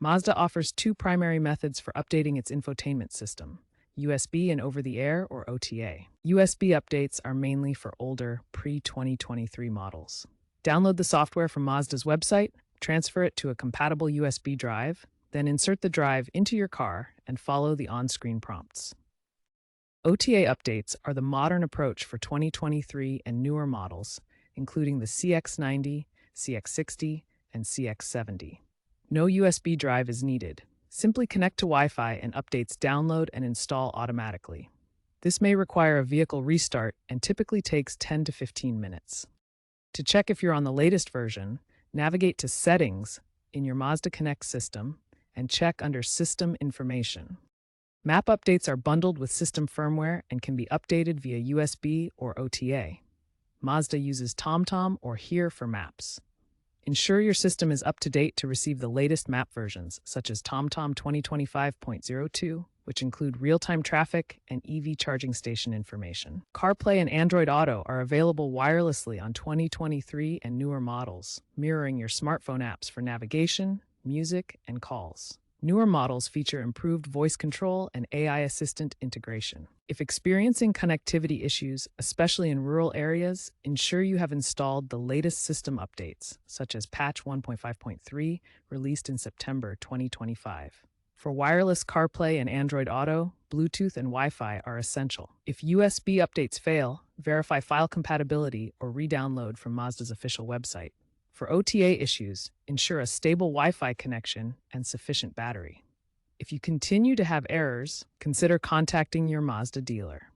Mazda offers two primary methods for updating its infotainment system: USB and over-the-air, or OTA. USB updates are mainly for older, pre-2023 models. Download the software from Mazda's website, transfer it to a compatible USB drive, then insert the drive into your car and follow the on-screen prompts. OTA updates are the modern approach for 2023 and newer models, including the CX90, CX60, and CX70. No USB drive is needed. Simply connect to Wi-Fi and updates download and install automatically. This may require a vehicle restart and typically takes 10 to 15 minutes. To check if you're on the latest version, navigate to Settings in your Mazda Connect system and check under System Information. Map updates are bundled with system firmware and can be updated via USB or OTA. Mazda uses TomTom or HERE for maps. Ensure your system is up to date to receive the latest map versions, such as TomTom 2025.02, which include real-time traffic and EV charging station information. CarPlay and Android Auto are available wirelessly on 2023 and newer models, mirroring your smartphone apps for navigation, music, and calls. Newer models feature improved voice control and AI assistant integration. If experiencing connectivity issues, especially in rural areas, ensure you have installed the latest system updates, such as Patch 1.5.3, released in September 2025. For wireless CarPlay and Android Auto, Bluetooth and Wi-Fi are essential. If USB updates fail, verify file compatibility or re-download from Mazda's official website. For OTA issues, ensure a stable Wi-Fi connection and sufficient battery. If you continue to have errors, consider contacting your Mazda dealer.